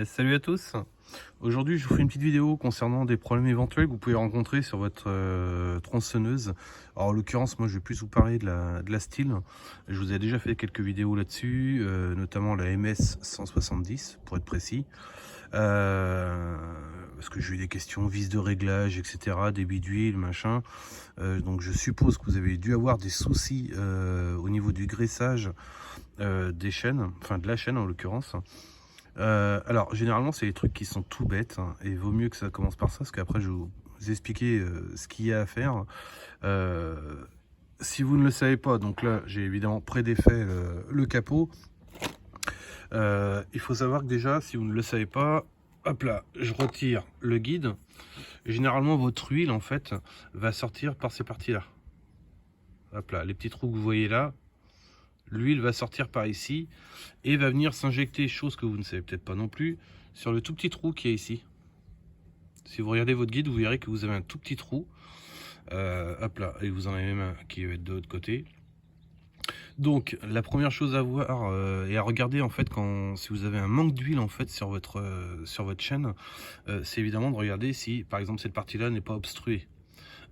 Salut à tous. Aujourd'hui, je vous fais une petite vidéo concernant des problèmes éventuels que vous pouvez rencontrer sur votre tronçonneuse. Alors, en l'occurrence, moi, je vais plus vous parler de la style. Je vous ai déjà fait quelques vidéos là-dessus, notamment la MS 170, pour être précis. Parce que j'ai eu des questions, vis de réglage, etc., débit d'huile, machin. Donc, je suppose que vous avez dû avoir des soucis au niveau du graissage des chaînes, enfin de la chaîne en l'occurrence. Alors, généralement, c'est des trucs qui sont tout bêtes, hein, et vaut mieux que ça commence par ça, parce qu'après, je vais vous expliquer ce qu'il y a à faire. Euh, Si vous ne le savez pas, donc là, j'ai évidemment prédéfait le capot. Il faut savoir que déjà, si vous ne le savez pas, hop là, je retire le guide. Généralement, votre huile, en fait, va sortir par ces parties-là. Hop là, les petits trous que vous voyez là, l'huile va sortir par ici et va venir s'injecter, chose que vous ne savez peut-être pas non plus, sur le tout petit trou qui est ici. Si vous regardez votre guide, vous verrez que vous avez un tout petit trou. Hop là, et vous en avez même un qui va être de l'autre côté. Donc la première chose à voir et à regarder en fait si vous avez un manque d'huile en fait sur votre chaîne, c'est évidemment de regarder si par exemple cette partie-là n'est pas obstruée.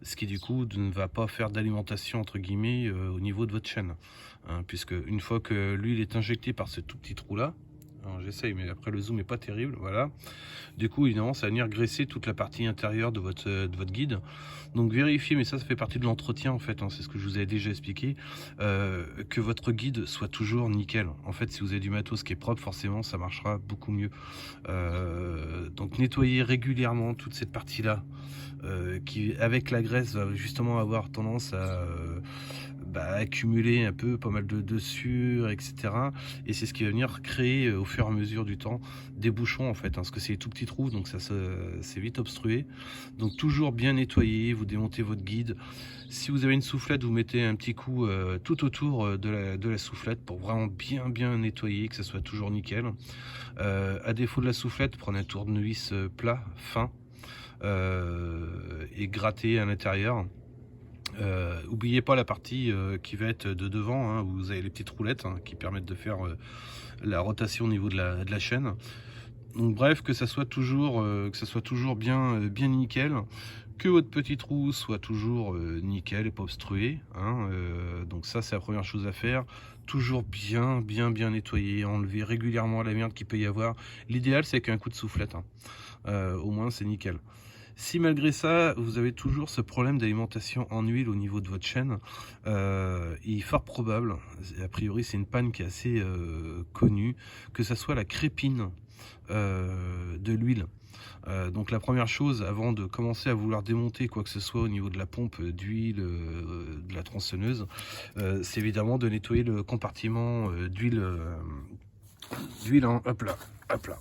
Ce qui du coup ne va pas faire d'alimentation entre guillemets au niveau de votre chaîne. Hein, puisque une fois que l'huile est injectée par ce tout petit trou là, j'essaye mais après le zoom n'est pas terrible, voilà. Du coup évidemment ça va venir graisser toute la partie intérieure de votre guide. Donc vérifiez, mais ça fait partie de l'entretien en fait, hein, c'est ce que je vous ai déjà expliqué, que votre guide soit toujours nickel. En fait si vous avez du matos qui est propre, forcément ça marchera beaucoup mieux. Donc nettoyez régulièrement toute cette partie là qui avec la graisse va justement avoir tendance à accumuler un peu pas mal de sueur, etc. Et c'est ce qui va venir créer au fur et à mesure du temps des bouchons en fait, hein, parce que c'est des tout petits trous, donc c'est vite obstrué. Donc toujours bien nettoyer, vous démontez votre guide. Si vous avez une soufflette, vous mettez un petit coup tout autour de la soufflette pour vraiment bien nettoyer, que ça soit toujours nickel. À défaut de la soufflette, prenez un tournevis plat, fin, et grattez à l'intérieur. Oubliez pas la partie qui va être de devant, hein, où vous avez les petites roulettes hein, qui permettent de faire la rotation au niveau de la chaîne. Donc bref, que ça soit toujours bien nickel, que votre petit trou soit toujours nickel et pas obstrué, hein, donc ça c'est la première chose à faire. Toujours bien nettoyer, enlever régulièrement la merde qu'il peut y avoir. L'idéal c'est qu'un coup de soufflette, hein. Au moins c'est nickel. Si malgré ça, vous avez toujours ce problème d'alimentation en huile au niveau de votre chaîne, il est fort probable, a priori c'est une panne qui est assez connue, que ça soit la crépine de l'huile. Donc la première chose, avant de commencer à vouloir démonter quoi que ce soit au niveau de la pompe d'huile, de la tronçonneuse, c'est évidemment de nettoyer le compartiment d'huile, hop là, hop là.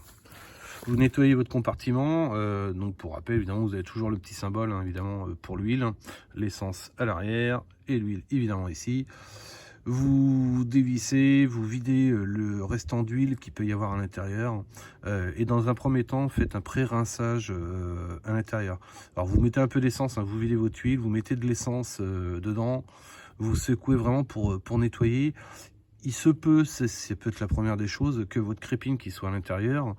Vous nettoyez votre compartiment, donc pour rappel évidemment vous avez toujours le petit symbole hein, évidemment pour l'huile, l'essence à l'arrière et l'huile évidemment ici. Vous dévissez, vous videz le restant d'huile qu'il peut y avoir à l'intérieur, et dans un premier temps faites un pré-rinçage à l'intérieur. Alors vous mettez un peu d'essence, hein, vous videz votre huile, vous mettez de l'essence dedans, vous secouez vraiment pour nettoyer. Il se peut, c'est peut-être la première des choses, que votre crépine qui soit à l'intérieur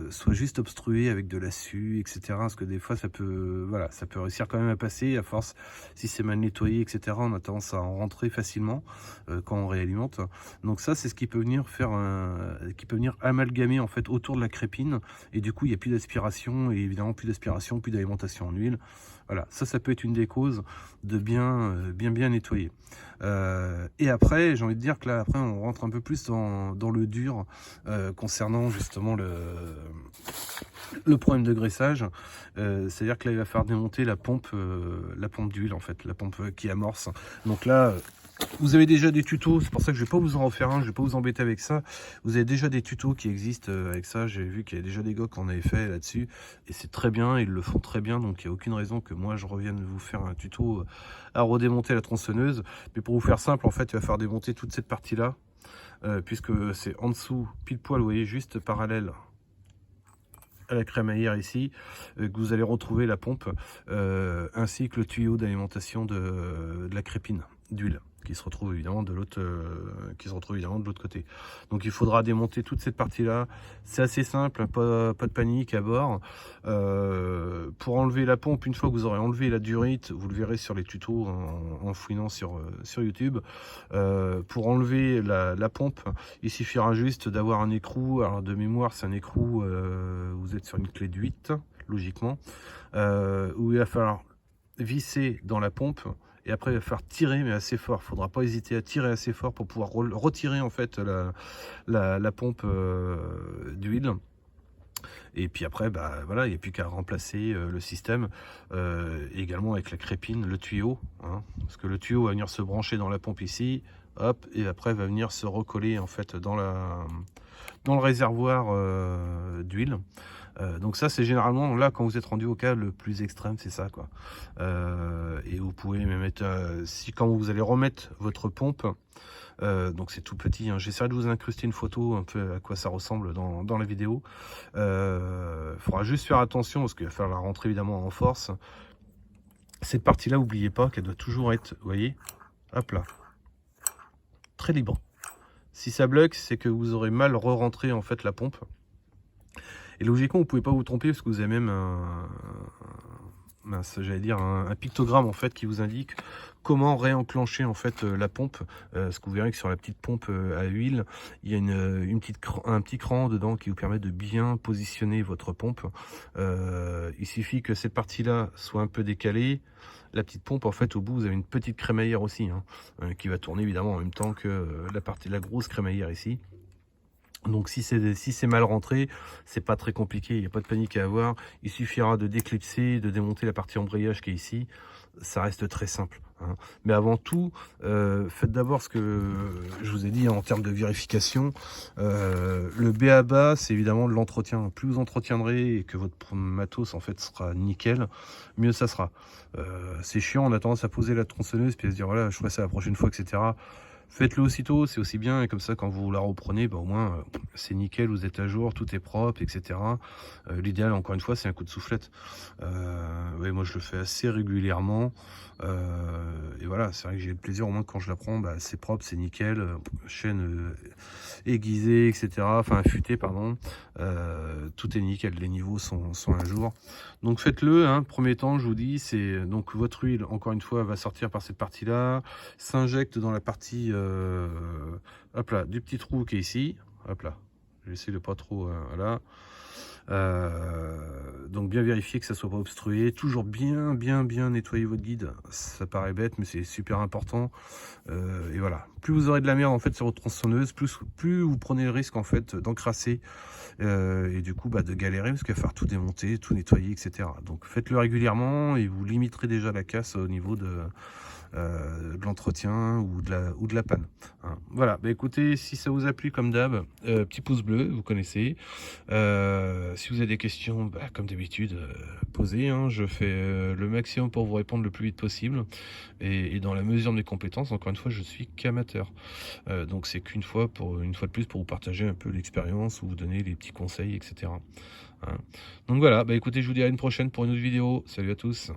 soit juste obstruée avec de la suie, etc. Parce que des fois, ça peut réussir quand même à passer. À force, si c'est mal nettoyé, etc., on a tendance à en rentrer facilement quand on réalimente. Donc ça, c'est ce qui peut venir qui peut venir amalgamer en fait autour de la crépine. Et du coup, il n'y a plus d'aspiration et évidemment plus d'aspiration, plus d'alimentation en huile. Voilà, ça peut être une des causes de bien nettoyer. Et après, j'ai envie de dire que là, après, on rentre un peu plus dans le dur concernant justement le problème de graissage. C'est-à-dire que là, il va falloir démonter la pompe d'huile, en fait, la pompe qui amorce. Donc là, vous avez déjà des tutos, c'est pour ça que je ne vais pas vous en refaire un, je ne vais pas vous embêter avec ça. Vous avez déjà des tutos qui existent avec ça, j'ai vu qu'il y a déjà des gars qui en avaient fait là-dessus, et c'est très bien, ils le font très bien, donc il n'y a aucune raison que moi je revienne vous faire un tuto à redémonter la tronçonneuse. Mais pour vous faire simple, en fait, il va falloir démonter toute cette partie-là, puisque c'est en dessous, pile poil, vous voyez, juste parallèle à la crémaillère ici, que vous allez retrouver la pompe, ainsi que le tuyau d'alimentation de la crépine d'huile qui se retrouve évidemment de l'autre côté. Donc il faudra démonter toute cette partie là. C'est assez simple, hein, pas de panique à bord. Pour enlever la pompe, une fois que vous aurez enlevé la durite, vous le verrez sur les tutos en fouinant sur YouTube. Pour enlever la pompe, il suffira juste d'avoir un écrou. Alors de mémoire, c'est un écrou, vous êtes sur une clé de 8 logiquement, où il va falloir visser dans la pompe. Et après, il va falloir tirer, mais assez fort. Il ne faudra pas hésiter à tirer assez fort pour pouvoir retirer en fait la pompe d'huile. Et puis après, bah, voilà, il n'y a plus qu'à remplacer le système, également avec la crépine, le tuyau. Hein, parce que le tuyau va venir se brancher dans la pompe ici, hop, et après va venir se recoller en fait dans le réservoir d'huile. Donc ça, c'est généralement là quand vous êtes rendu au cas le plus extrême, c'est ça quoi. Et vous pouvez même mettre, si quand vous allez remettre votre pompe, donc c'est tout petit, hein. J'essaierai de vous incruster une photo un peu à quoi ça ressemble dans la vidéo. Faudra juste faire attention parce qu'il va falloir la rentrer évidemment en force. Cette partie là, n'oubliez pas qu'elle doit toujours être, vous voyez, hop là, très libre. Si ça bloque, c'est que vous aurez mal re-rentré en fait la pompe. Et logiquement, vous pouvez pas vous tromper parce que vous avez même un pictogramme en fait qui vous indique comment réenclencher en fait la pompe. Parce que vous verrez que sur la petite pompe à huile, il y a un petit cran dedans qui vous permet de bien positionner votre pompe. Il suffit que cette partie-là soit un peu décalée. La petite pompe, en fait, au bout, vous avez une petite crémaillère aussi, hein, qui va tourner évidemment en même temps que la grosse crémaillère ici. Donc si c'est mal rentré, c'est pas très compliqué, il n'y a pas de panique à avoir. Il suffira de déclipser, de démonter la partie embrayage qui est ici. Ça reste très simple. Hein. Mais avant tout, faites d'abord ce que je vous ai dit en termes de vérification. Le b.a.-ba, c'est évidemment de l'entretien. Plus vous entretiendrez et que votre matos en fait sera nickel, mieux ça sera. C'est chiant, on a tendance à poser la tronçonneuse puis à se dire voilà, je ferai ça la prochaine fois, etc. Faites-le aussitôt, c'est aussi bien, et comme ça quand vous la reprenez, bah, au moins c'est nickel, vous êtes à jour, tout est propre, etc. L'idéal, encore une fois, c'est un coup de soufflette. Ouais, moi je le fais assez régulièrement, et voilà, c'est vrai que j'ai le plaisir, au moins quand je la prends, bah, c'est propre, c'est nickel, chaîne aiguisée, etc. Enfin affûtée, pardon. Tout est nickel, les niveaux sont à jour. Donc faites-le, hein. Premier temps, je vous dis, c'est donc votre huile, encore une fois, va sortir par cette partie-là, s'injecte dans la partie hop là, du petit trou qui est ici. Hop là, j'essaie de pas trop, voilà. Donc bien vérifier que ça soit pas obstrué, toujours bien nettoyer votre guide. Ça paraît bête mais c'est super important. Et voilà, plus vous aurez de la merde en fait sur votre tronçonneuse, plus vous prenez le risque en fait d'encrasser et du coup bah, de galérer parce qu'il va falloir tout démonter, tout nettoyer, etc. Donc faites-le régulièrement et vous limiterez déjà la casse au niveau de l'entretien ou de la panne. Hein. Voilà, bah écoutez, si ça vous a plu comme d'hab, petit pouce bleu, vous connaissez. Si vous avez des questions, bah, comme d'habitude, posez. Hein. Je fais le maximum pour vous répondre le plus vite possible. Et dans la mesure de mes compétences, encore une fois, je suis qu'amateur. Donc c'est qu'une fois de plus pour vous partager un peu l'expérience ou vous donner les petits conseils, etc. Hein. Donc voilà, bah écoutez, je vous dis à une prochaine pour une autre vidéo. Salut à tous.